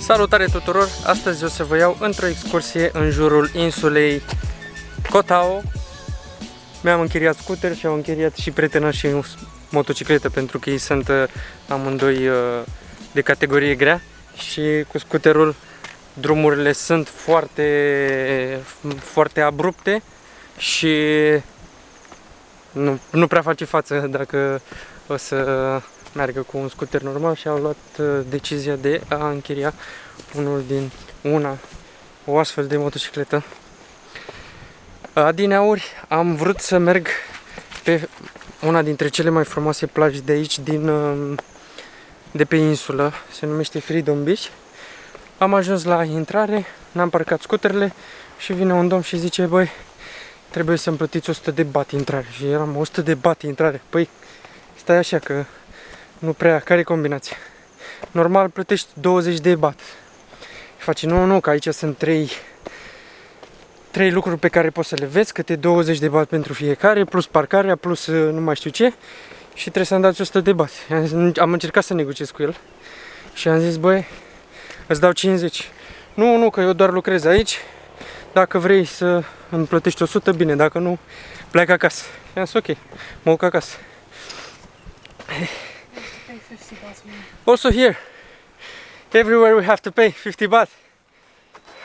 Salutare tuturor! Astăzi o să vă iau într-o excursie în jurul insulei Koh Tao. Mi-am închiriat scooter și am închiriat și prietena și motocicletă, pentru că ei sunt amândoi de categorie grea și cu scooterul drumurile sunt foarte abrupte și nu prea face față dacă o să meargă cu un scooter normal și au luat decizia de a închiria o astfel de motocicletă. Adineauri am vrut să merg pe una dintre cele mai frumoase plaje de aici, de pe insulă, se numește Freedom Beach. Am ajuns la intrare, n-am parcat scuterele și vine un domn și zice: băi, trebuie să-mi plătiți 100 de baht intrare. Și eram 100 de baht intrare. Păi, stai așa că nu prea, care combinație? Normal plătești 20 de baht. Și face: nu, că aici sunt 3 lucruri pe care poți să le vezi, câte 20 de baht pentru fiecare, plus parcarea, plus nu mai știu ce. Și trebuie să-mi dați 100 de baht. Am încercat să negociez cu el și am zis: băi, îți dau 50. Nu, că eu doar lucrez aici. Dacă vrei să îmi plătești 100, bine, dacă nu, pleacă acasă. Și am zis: ok, mă duc acasă. Also here, everywhere we have to pay 50 baht.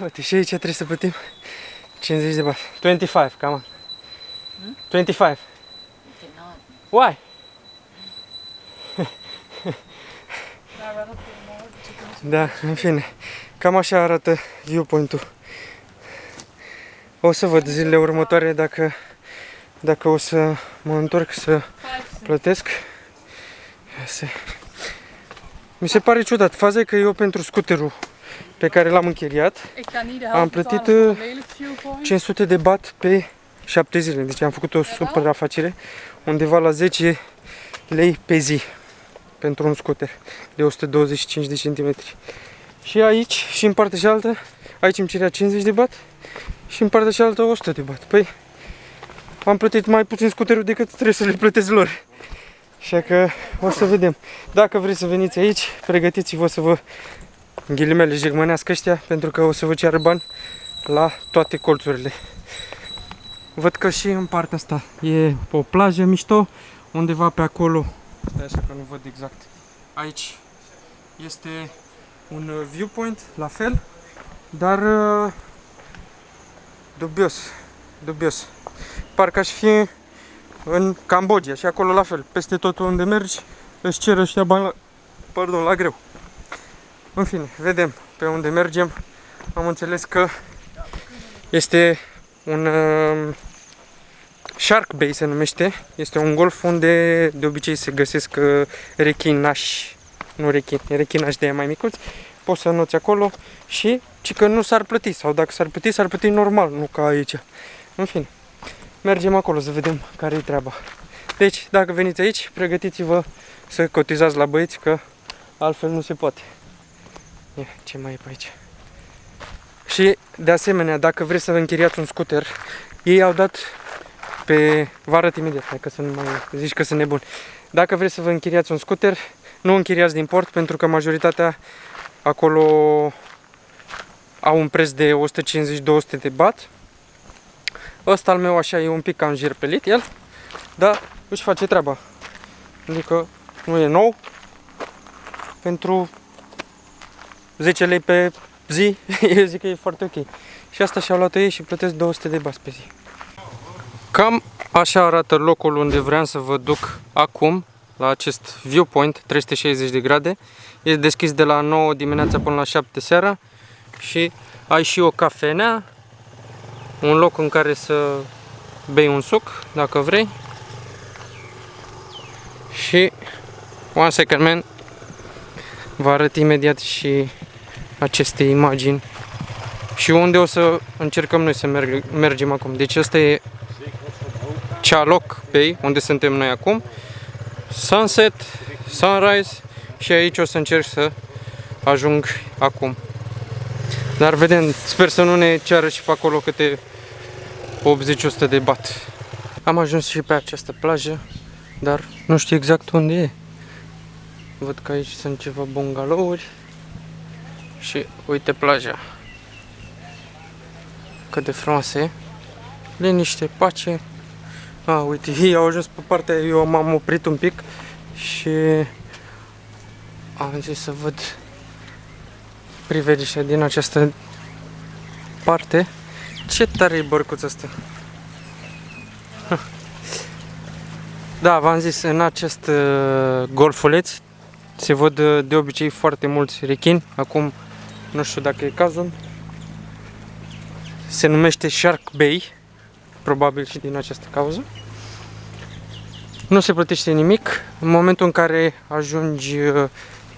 Uite, și aici trebuie să plătim 50 de baht. 25, come on. 25. Why? Da, în fine, cam așa arată viewpoint-ul. O să văd zilele următoare dacă o să mă întorc să plătesc. Mi se pare ciudat. Faza e că eu pentru scuterul pe care l-am închiriat am plătit 500 de baht pe 7 zile. Deci am făcut o supraafacere undeva la 10 lei pe zi pentru un scuter de 125 de centimetri. Și aici, și în partea cealaltă, aici îmi cerea 50 de baht și în partea cealaltă 100 de baht. Păi, am plătit mai puțin scuterul decât trebuie să le plătesc lor. Așa că o să vedem. Dacă vreți să veniți aici, pregătiți-vă să vă, în ghilimele, jegmănească ăștia, pentru că o să vă ceară bani la toate colțurile. Văd că și în partea asta e o plajă mișto, undeva pe acolo. Stai așa că nu văd exact. Aici este un viewpoint, la fel, dar dubios. Parcă aș fi în Cambodgia și acolo la fel. Peste tot unde mergi îți cer ăștia bani la greu. În fine, vedem pe unde mergem. Am înțeles că este un Shark Bay se numește. Este un golf unde de obicei se găsesc rechinași. Nu rechinași de aia mai micuți. Poți să înoți acolo și că nu s-ar plăti. Sau dacă s-ar plăti normal, nu ca aici. În fine, mergem acolo să vedem care e treaba. Deci, dacă veniți aici, pregătiți-vă să cotizați la băieți, că altfel nu se poate. Ia, ce mai e pe aici? Și, de asemenea, dacă vreți să vă închiriați un scooter, ei au dat vă arăt imediat, hai că să nu mai zici că sunt nebun. Dacă vreți să vă închiriați un scooter, nu închiriați din port, pentru că majoritatea acolo au un preț de 150-200 de baht. Ăsta al meu așa e un pic cam jerpelit el, dar își face treaba. Adică nu e nou. Pentru 10 lei pe zi, eu zic că e foarte ok. Și asta și-au luat ei și plătesc 200 de baht pe zi. Cam așa arată locul unde vreau să vă duc acum, la acest viewpoint 360 de grade. Este deschis de la 9 dimineața până la 7 seara și ai și o cafenea, un loc în care să bei un suc, dacă vrei. Și, one second man, vă arăt imediat și aceste imagini și unde o să încercăm noi să mergem acum. Deci asta e Chalok Bay, unde suntem noi acum. Sunset, Sunrise și aici o să încerc să ajung acum. Dar vedem, sper să nu ne ceară și pe acolo câte 80-100 de baht. Am ajuns și pe această plajă, dar nu știu exact unde e. Văd că aici sunt ceva bungalouri. Și uite plaja. Cât de frumoasă e. Liniște, pace. Uite, ei au ajuns pe partea, eu m-am oprit un pic și am zis să văd priveliștea din această parte. Ce tare e bărcuța asta! Da, v-am zis, în acest golfuleț se văd de obicei foarte mulți rechini. Acum nu știu dacă e cazul. Se numește Shark Bay, probabil și din această cauză. Nu se plătește nimic. În momentul în care ajungi,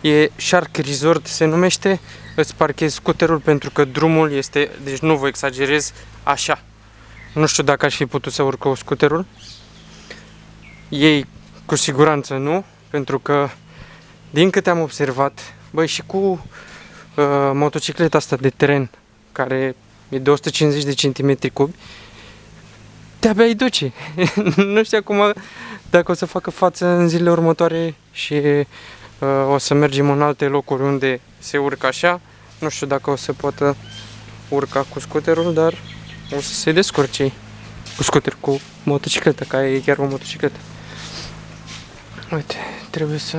e Shark Resort se numește, îți parchezi scuterul pentru că drumul este, deci nu vă exagerez, așa. Nu știu dacă aș fi putut să urc cu scuterul. Ei cu siguranță nu, pentru că din câte am observat, băi, și cu motocicleta asta de teren, care e de 150 de centimetri cubi, de-abia îi duce. Nu știu acum dacă o să facă față în zilele următoare și o să mergem în alte locuri unde se urcă așa. Nu știu dacă o să poată urca cu scuterul, dar o să se descurce cu scuter, cu motocicleta, că e chiar o motocicletă. Uite, trebuie să...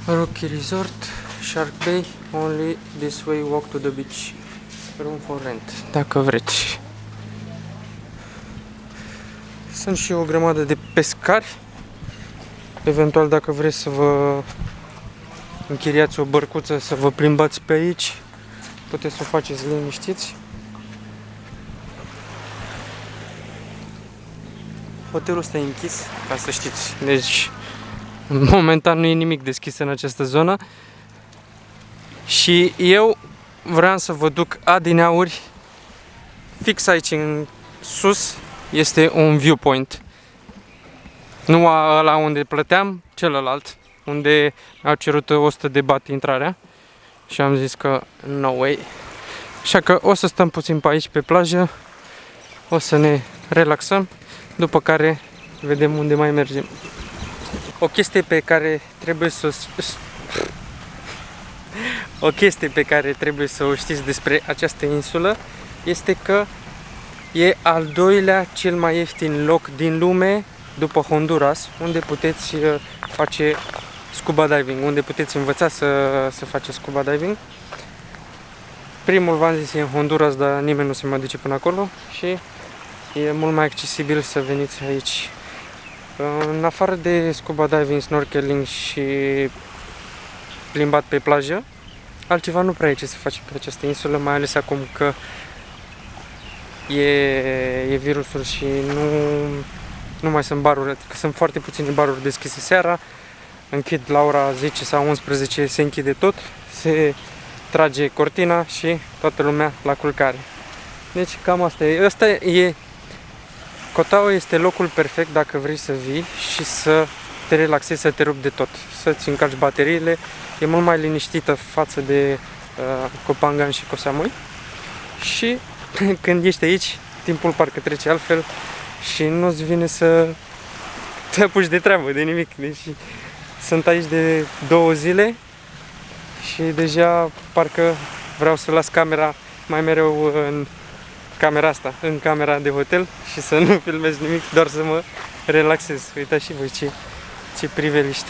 Rocky Resort, Shark Bay, only this way, walk to the beach, room for rent, dacă vreți. Sunt și o grămadă de pescari, eventual dacă vreți să vă închiriați o bărcuță, să vă plimbați pe aici, puteți să o faceți liniștiți. Hotelul ăsta e închis, ca să știți, deci momentan nu e nimic deschis în această zonă. Și eu vreau să vă duc adineauri, fix aici în sus este un viewpoint. Nu ăla unde plăteam, celălalt, unde au cerut 100 de baht intrarea. Și am zis că no way. Așa că o să stăm puțin pe aici pe plajă, o să ne relaxăm, după care vedem unde mai mergem. O chestie pe care trebuie să o știți despre această insulă este că e al doilea cel mai ieftin loc din lume după Honduras, unde puteți face scuba diving, unde puteți învăța să faceți scuba diving. Primul, v-am zis, e în Honduras, dar nimeni nu se mai duce până acolo și e mult mai accesibil să veniți aici. În afară de scuba diving, snorkeling și plimbat pe plajă, altceva nu prea e ce să faci pe această insulă, mai ales acum că e virusul și nu mai sunt baruri, adică sunt foarte puține baruri deschise seara, închid la ora 10 sau 11, se închide tot, se trage cortina și toată lumea la culcare. Deci cam asta e. Koh Tao este locul perfect dacă vrei să vii și să te relaxezi, să te rupi de tot, să-ți încarci bateriile. E mult mai liniștită față de Koh Phangan și Koh Samui. Și când ești aici, timpul parcă trece altfel și nu-ți vine să te apuci de treabă, de nimic. Deci sunt aici de 2 zile și deja parcă vreau să las camera mai mereu în camera asta, în camera de hotel și să nu filmez nimic, doar să mă relaxez. Uitați și voi ce priveliște.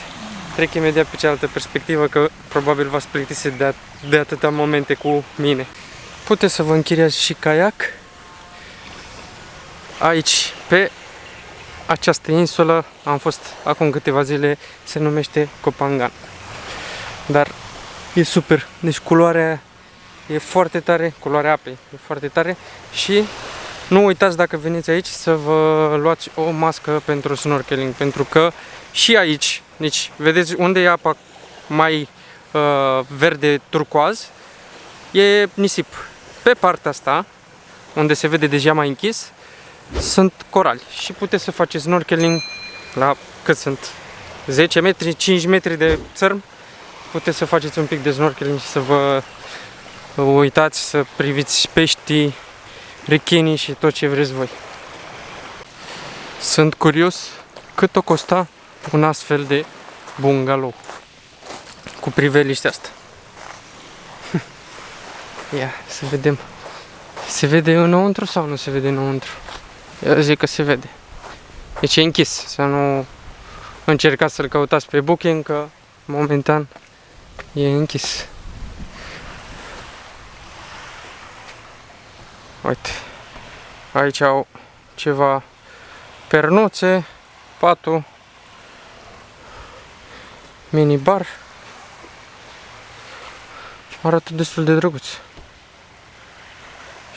Trec imediat pe cealaltă perspectivă, că probabil v-ați plictisit de atâtea momente cu mine. Puteți să vă închiriați și caiac aici, pe această insulă. Am fost acum câteva zile, se numește Koh Phangan. Dar e super, deci culoarea e foarte tare, culoarea apei e foarte tare și nu uitați dacă veniți aici să vă luați o mască pentru snorkeling, pentru că și aici, deci vedeți unde e apa mai verde turcoaz, e nisip. Pe partea asta, unde se vede deja mai închis, sunt corali și puteți să faceți snorkeling la cât sunt 10 metri, 5 metri de țărm. Puteți să faceți un pic de snorkeling și să vă uitați, să priviți peștii, rechinii și tot ce vreți voi. Sunt curios cât o costa un astfel de bungalow cu priveliștea asta. Ia, să vedem. Se vede înăuntru sau nu se vede înăuntru? Eu zic că se vede. Deci e închis, să nu încercați să-l căutați pe Booking, că momentan e închis. Uite, aici au ceva pernuțe, patul, minibar. Arată destul de drăguț.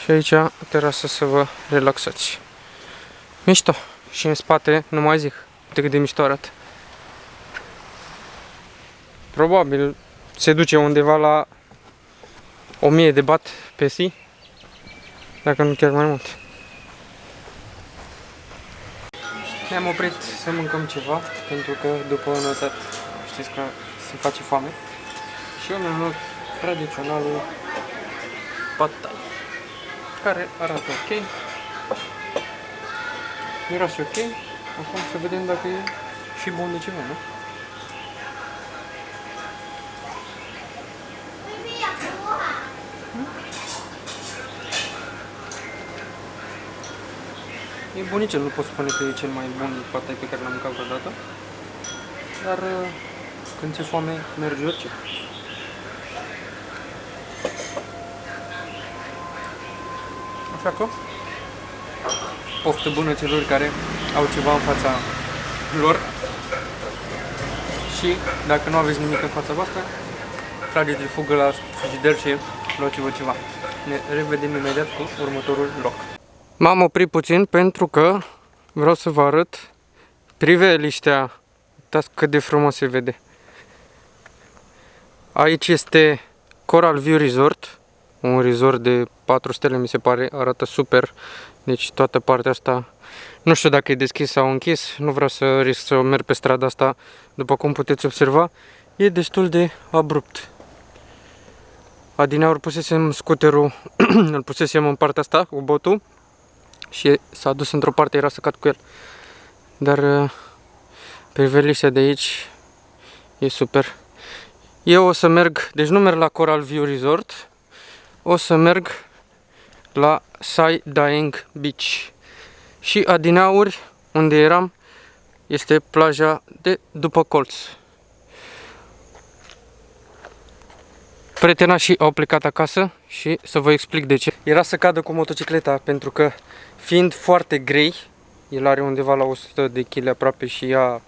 Și aici terasă să vă relaxați. Mișto. Și în spate, nu mai zic, uite cât de mișto arată. Probabil se duce undeva la 1000 de baht pe zi, dacă nu chiar mai mult. Ne-am oprit să mâncăm ceva, pentru că după notat știți că se face foame. Și eu mi-am luat tradiționalul pad thai, care arată ok, miroase ok. Acum să vedem dacă e și bun de ceva, nu? E bunicel, nu pot spune că e cel mai bun pad thai pe care l-am mâncat vreodată, dar când ți-e foame merge orice. Așa că poftă bună celor care au ceva în fața lor și dacă nu aveți nimic în fața voastră, trageți de fugă la frigider și luați-vă ceva. Ne revedem imediat cu următorul loc. M-am oprit puțin pentru că vreau să vă arăt priveliștea. Uitați cât de frumos se vede. Aici este Coral View Resort, un resort de 4 stele mi se pare, arată super. Deci toată partea asta, nu știu dacă e deschis sau închis, nu vreau să risc să merg pe strada asta, după cum puteți observa, e destul de abrupt. Adineauri pusesem scuterul, îl pusesem în partea asta cu botul și s-a dus într-o parte, era să cad cu el. Dar priveliștea de aici e super. Eu o să merg, deci nu merg la Coral View Resort, o să merg la Sai Daeng Beach. Și adineauri, unde eram, este plaja de după colț. Prietena și au plecat acasă și să vă explic de ce. Era să cadă cu motocicleta, pentru că fiind foarte grei, el are undeva la 100 de kg aproape și ea,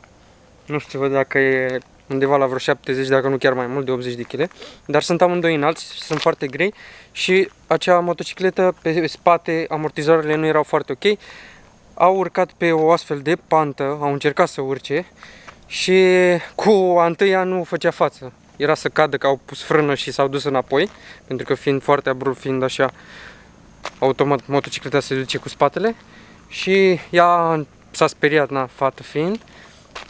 nu știu dacă e undeva la vreo 70, dacă nu chiar mai mult, de 80 de kg. Dar sunt amândoi înalți și sunt foarte grei și acea motocicletă pe spate, amortizoarele nu erau foarte ok. Au urcat pe o astfel de pantă, au încercat să urce și cu a întâia nu făcea față. Era să cadă, că au pus frână și s-au dus înapoi, pentru că fiind foarte abrupt, fiind așa, automat motocicleta se duce cu spatele și ea s-a speriat, na, fată fiind,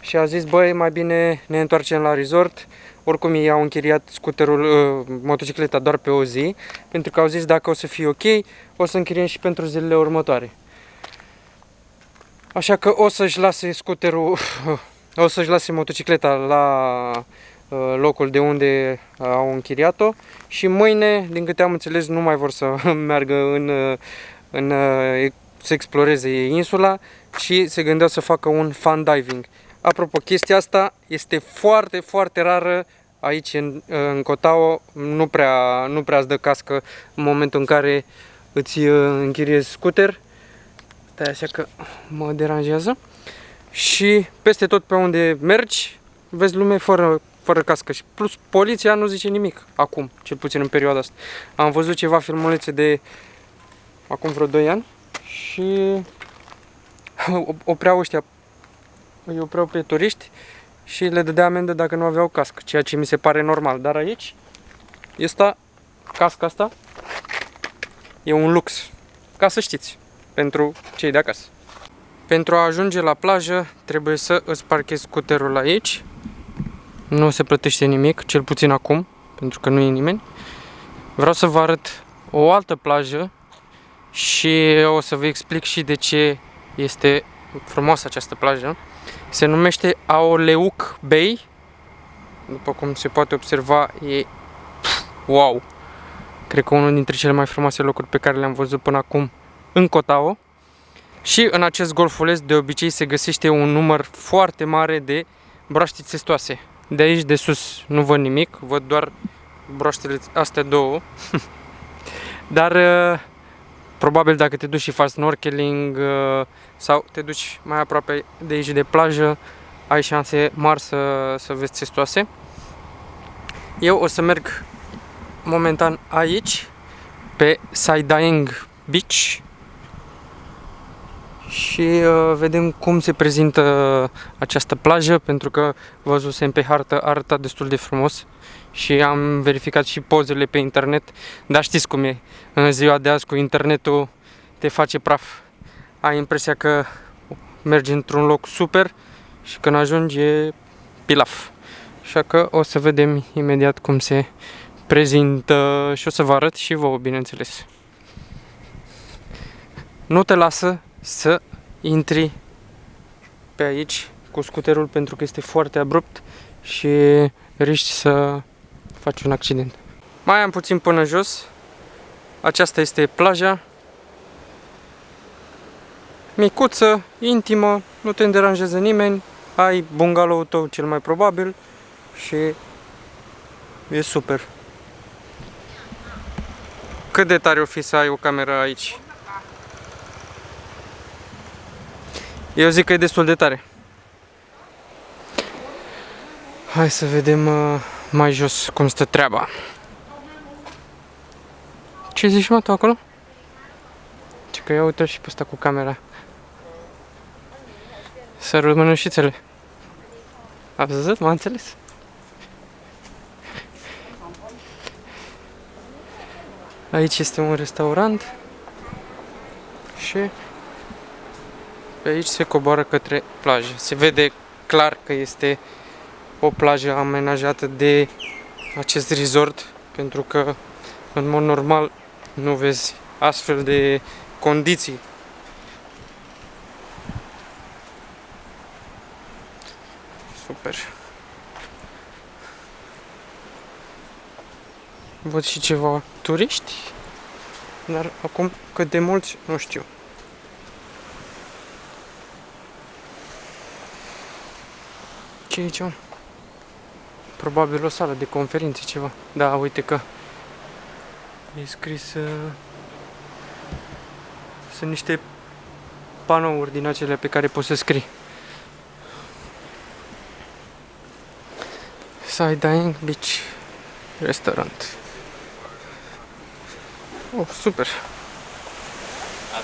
și a zis, băi, mai bine ne întoarcem la resort. Oricum ei au închiriat scuterul, motocicleta doar pe o zi, pentru că au zis dacă o să fie ok, o să închiriem și pentru zilele următoare. Așa că o să-și lase scuterul, o să-și lase motocicleta la locul de unde au închiriat-o și mâine, din câte am înțeles, nu mai vor să meargă să exploreze insula, ci se gândeau să facă un fun diving. Apropo, chestia asta este foarte, foarte rară aici în Koh Tao, nu prea îți dă cască în momentul în care îți închiriezi scooter. Stai, așa că mă deranjează. Și peste tot pe unde mergi, vezi lume fără cască. Și plus poliția nu zice nimic acum, cel puțin în perioada asta. Am văzut ceva filmulețe de acum vreo 2 ani și opreau ăștia, îi opreau pe turiști și le dădea amendă dacă nu aveau cască, ceea ce mi se pare normal. Dar aici, casca asta e un lux, ca să știți, pentru cei de acasă. Pentru a ajunge la plajă trebuie să îți parchezi scuterul aici. Nu se plătește nimic, cel puțin acum, pentru că nu e nimeni. Vreau să vă arăt o altă plajă și o să vă explic și de ce este frumoasă această plajă. Se numește Aoleuc Bay. După cum se poate observa, e wow! Cred că unul dintre cele mai frumoase locuri pe care le-am văzut până acum în Koh Tao. Și în acest golfuleț de obicei se găsește un număr foarte mare de broaște țestoase. De aici de sus nu văd nimic, văd doar broaștele astea două. Dar probabil dacă te duci și faci snorkeling sau te duci mai aproape de aici de plajă, ai șanse mari să vezi țestoase. Eu o să merg momentan aici, pe Sai Daeng Beach, și vedem cum se prezintă această plajă, pentru că văzusem pe hartă, arăta destul de frumos și am verificat și pozele pe internet, dar știți cum e, în ziua de azi cu internetul te face praf. Ai impresia că mergi într-un loc super și când ajungi e pilaf. Așa că o să vedem imediat cum se prezintă și o să vă arăt și vouă, bineînțeles. Nu te lasă să intri pe aici cu scuterul pentru că este foarte abrupt și riști să faci un accident. Mai am puțin până jos. Aceasta este plaja. Micuță, intimă, nu te deranjează nimeni. Ai bungalow-ul tău cel mai probabil și e super. Cât de tare o fi să ai o cameră aici? Eu zic că e destul de tare. Hai să vedem mai jos cum stă treaba. Ce zici, mă, tu acolo? Ce că ia uite și pe ăsta cu camera. Sărut mânușițele. Ați văzut? M-a înțeles. Aici este un restaurant și pe aici se coboară către plajă. Se vede clar că este o plajă amenajată de acest resort, pentru că în mod normal nu vezi astfel de condiții. Super. Văd și ceva turiști, dar acum cât de mulți nu știu. Ce e aici? Probabil o sală de conferințe, ceva. Da, uite că e scris... Sunt niște panouri din acelea pe care poți să scrii. Sai Daeng Beach Restaurant. Oh, super! I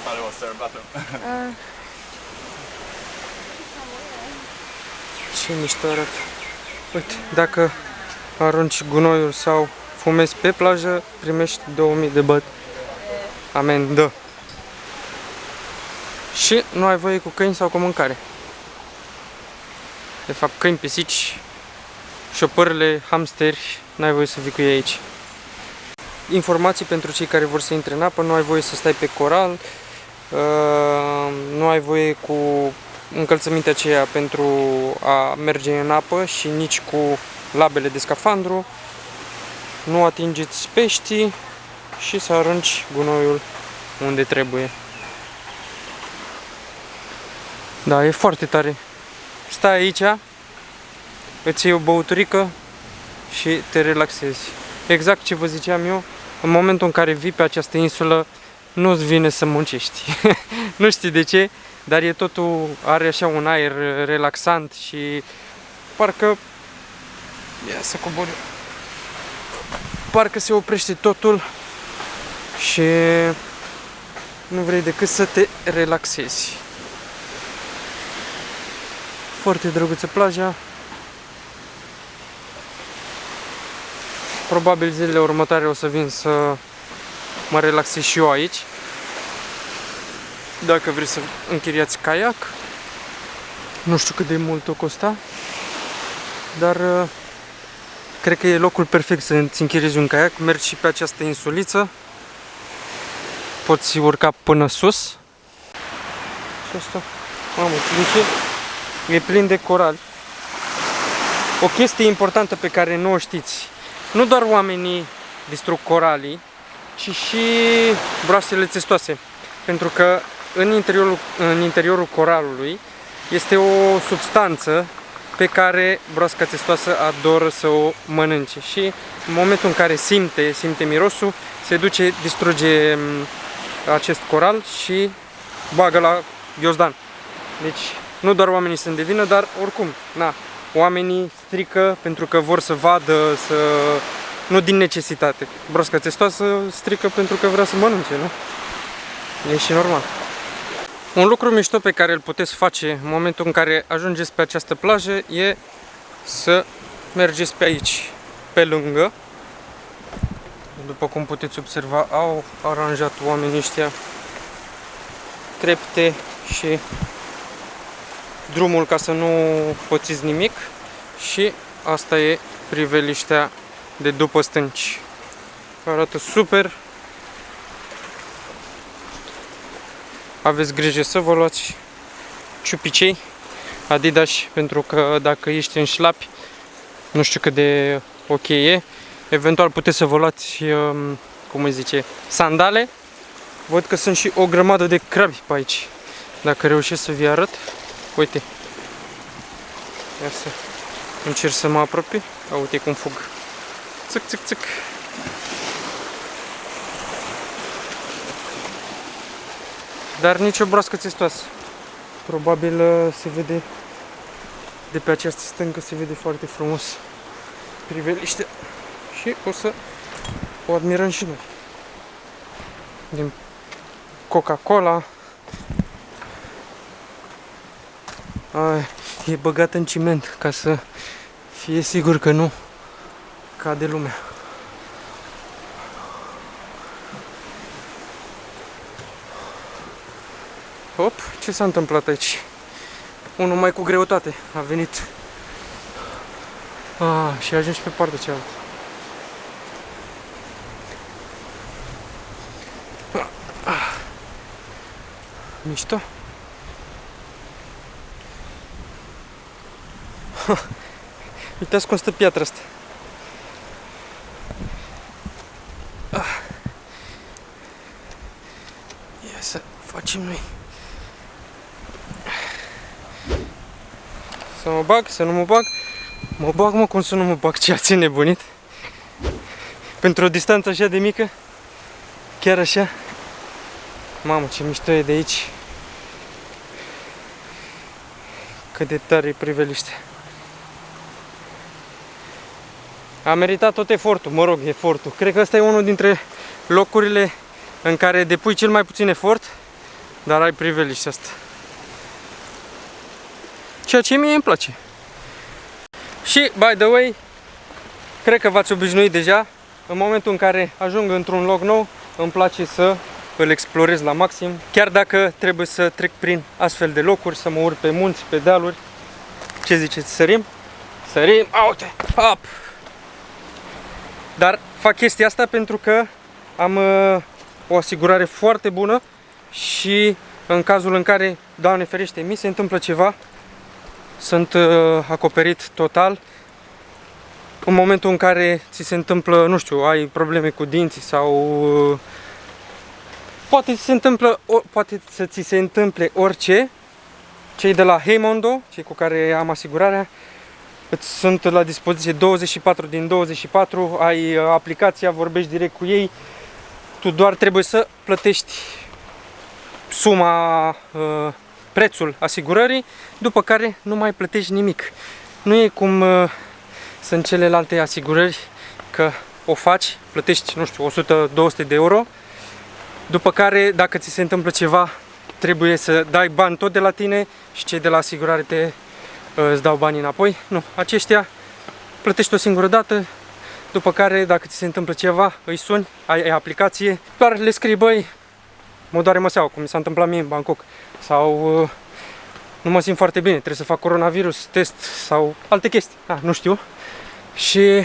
thought it was their bathroom. Ce mișto arată. Uite, dacă arunci gunoiul sau fumezi pe plajă, primești 2000 de baht amendă. Și nu ai voie cu câini sau cu mâncare. De fapt, câini, pisici, șopârle, hamsteri, n-ai voie să vii cu ei aici. Informații pentru cei care vor să intre în apă: nu ai voie să stai pe coral, nu ai voie cu încălțămintea aceea pentru a merge în apă și nici cu labele de scafandru, nu atingeți peștii și să arunci gunoiul unde trebuie. Da, e foarte tare. Stai aici, îți iei o băuturică și te relaxezi. Exact ce vă ziceam eu, în momentul în care vii pe această insulă, nu-ți vine să muncești. Nu știu de ce, dar e totul, are așa un aer relaxant și parcă... Ia să cobor. Parcă se oprește totul și nu vrei decât să te relaxezi. Foarte drăguță plaja. Probabil zilele următoare o să vin să mă relaxez și eu aici. Dacă vreți să închiriați caiac, nu știu cât de mult o costa, dar cred că e locul perfect să îți închiriezi un caiac. Mergi și pe această insuliță, poți urca până sus. Și asta, mamă, de ce? E plin de corali. O chestie importantă pe care nu o știți: nu doar oamenii distrug coralii, ci și broasele testoase. Pentru că în interiorul coralului este o substanță pe care broasca testoasă adoră să o mănânce. Și în momentul în care simte mirosul, se duce, distruge acest coral și bagă la ghiozdan. Deci nu doar oamenii sunt de vină, dar oricum, na, oamenii strică pentru că vor să vadă, nu din necesitate. Broasca testoasă strică pentru că vrea să mănânce, nu? E și normal. Un lucru mișto pe care îl puteți face în momentul în care ajungeți pe această plajă e să mergeți pe aici, pe lângă. După cum puteți observa, au aranjat oamenii ăștia trepte și drumul ca să nu pățiți nimic. Și asta e priveliștea de după stânci. Arată super. Aveți grijă să vă luați ciupicei Adidas, pentru că dacă ești în șlapi, nu știu cât de ok e. Eventual puteți să vă luați, cum îi zice, sandale. Văd că sunt și o grămadă de crabi pe aici. Dacă reușesc să vi arăt. Uite. Ia să încerc să mă apropii. Uite cum fug. Țic, țic, țic. Dar nicio broască testoasă. Probabil se vede de pe această stâncă, se vede foarte frumos priveliște și o să o admirăm și noi. Din Coca-Cola. E băgat în ciment ca să fie sigur că nu cade lumea. Hop, ce s-a întâmplat aici? Unul mai cu greutate a venit. Și a ajuns pe partea cealaltă. Mișto. Uitați cum stă piatra asta. Ia să facem noi. Să mă bag, să nu mă bag. Mă bag, mă, cum să nu mă bag, ce ați nebunit? Pentru o distanță așa de mică. Chiar așa. Mamă, ce mișto e de aici. Cât de tare e priveliștea. A meritat tot efortul, mă rog, efortul. Cred că ăsta e unul dintre locurile în care depui cel mai puțin efort, dar ai priveliștea asta. Ceea ce mie îmi place. Și, by the way, cred că v-ați obișnuit deja. În momentul în care ajung într-un loc nou, îmi place să îl explorez la maxim. Chiar dacă trebuie să trec prin astfel de locuri, să mă urc pe munți, pe dealuri. Ce ziceți, sărim? Sărim, uite, hop! Dar fac chestia asta pentru că am o asigurare foarte bună și în cazul în care, Doamne ferește, mi se întâmplă ceva, sunt acoperit total. În momentul în care ți se întâmplă, nu știu, ai probleme cu dinții sau poate să ți se întâmple orice, cei de la Heymondo, cei cu care am asigurarea, îți sunt la dispoziție 24 din 24, ai aplicația, vorbești direct cu ei, tu doar trebuie să plătești suma, prețul asigurării, după care nu mai plătești nimic. Nu e cum sunt celelalte asigurări, că o faci, plătești, nu știu, 100-200 de euro, după care, dacă ți se întâmplă ceva, trebuie să dai bani tot de la tine și cei de la asigurare îți dau banii înapoi. Nu, aceștia plătești o singură dată, după care, dacă ți se întâmplă ceva, îi suni, ai aplicație, doar le scrii, băi, mă doare măseaua, cum mi s-a întâmplat mie în Bangkok, sau nu mă simt foarte bine, trebuie să fac coronavirus test sau alte chestii, nu știu. Și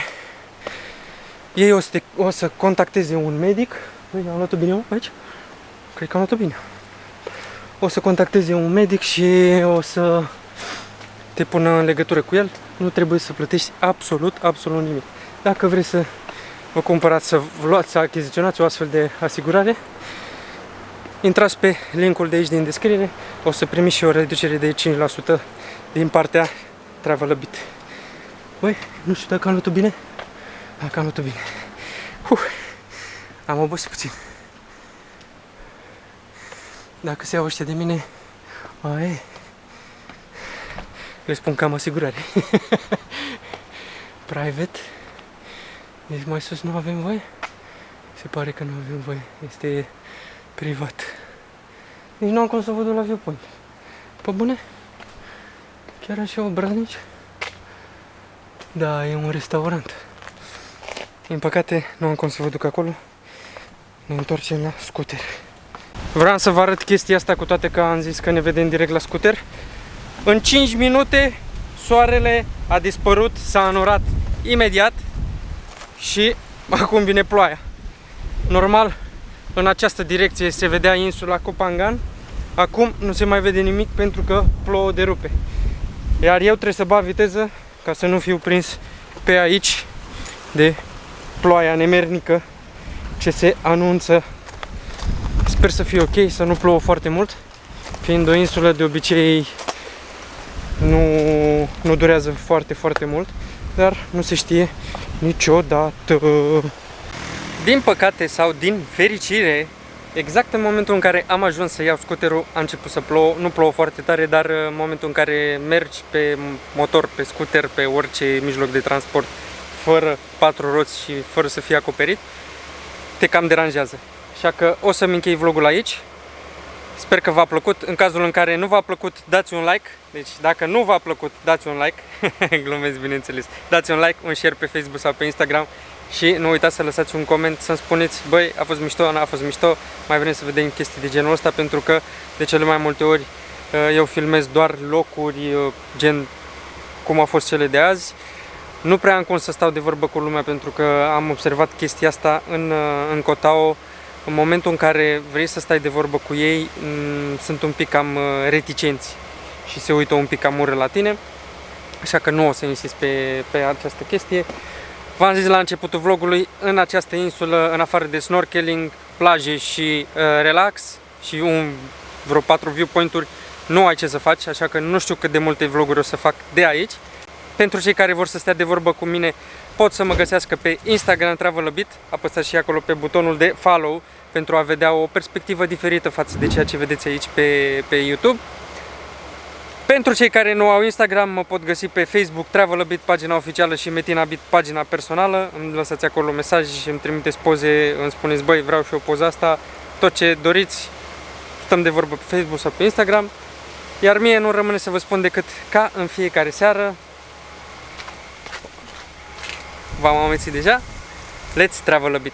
ei o să contacteze un medic. Băi, am luat-o bine aici? Cred că am luat-o bine. O să contacteze un medic și o să te pună în legătură cu el. Nu trebuie să plătești absolut nimic. Dacă vrei să vă cumpărați să luați, să achiziționați o astfel de asigurare, intrați pe linkul de aici din descriere, o să primiți și o reducere de 5% din partea Travelabit. Băi, nu știu dacă am luat-o bine. Dacă am luat-o bine. Am obosit puțin. Dacă se iau ăștia de mine, le spun că am asigurare. Private. Deci mai sus nu avem voie? Se pare că nu avem voie. Este privat. Nici nu am cum să văd la viewpoint. Pe bune? Chiar așa obraznici? Da, e un restaurant. Din păcate, nu am cum să vă duc acolo. Ne întoarcem la scooter. Vreau să vă arăt chestia asta, cu toate că am zis că ne vedem direct la scooter. În 5 minute, soarele a dispărut, s-a înnorat imediat și acum vine ploaia. Normal, în această direcție se vedea insula Kopangan. Acum nu se mai vede nimic pentru că plouă de rupe. Iar eu trebuie să bag viteză ca să nu fiu prins pe aici de ploaia nemernică ce se anunță. Sper să fie ok, să nu plouă foarte mult. Fiind o insulă, de obicei nu durează foarte mult, dar nu se știe niciodată. Din păcate sau din fericire, exact în momentul în care am ajuns să iau scuterul, a început să plouă. Nu plouă foarte tare, dar în momentul în care mergi pe motor, pe scooter, pe orice mijloc de transport, fără 4 roți și fără să fie acoperit, te cam deranjează. Așa că o să-mi închei vlogul aici. Sper că v-a plăcut. În cazul în care nu v-a plăcut, dați un like. Deci dacă nu v-a plăcut, dați un like. Glumesc, bineînțeles. Dați un like, un share pe Facebook sau pe Instagram. Și nu uitați să lăsați un coment, să-mi spuneți: băi, a fost mișto, n-a fost mișto, mai vrem să vedem chestii de genul ăsta, pentru că de cele mai multe ori eu filmez doar locuri gen cum au fost cele de azi. Nu prea am cum să stau de vorbă cu lumea, pentru că am observat chestia asta în Koh Tao. În momentul în care vrei să stai de vorbă cu ei, sunt un pic cam reticenți și se uită un pic cam urât la tine. Așa că nu o să insist pe această chestie. V-am zis la începutul vlogului, în această insulă, în afară de snorkeling, plaje și relax și vreo 4 viewpoint-uri, nu ai ce să faci, așa că nu știu cât de multe vloguri o să fac de aici. Pentru cei care vor să stea de vorbă cu mine, pot să mă găsească pe Instagram Travelabit, apăsați și acolo pe butonul de follow pentru a vedea o perspectivă diferită față de ceea ce vedeți aici pe YouTube. Pentru cei care nu au Instagram, mă pot găsi pe Facebook Travelabit, pagina oficială, și Metinabit, pagina personală. Îmi lăsați acolo mesaj și îmi trimiteți poze, îmi spuneți: băi, vreau și eu poza asta. Tot ce doriți, stăm de vorbă pe Facebook sau pe Instagram. Iar mie nu rămâne să vă spun decât, ca în fiecare seară, v-am amețit deja, let's travel a bit!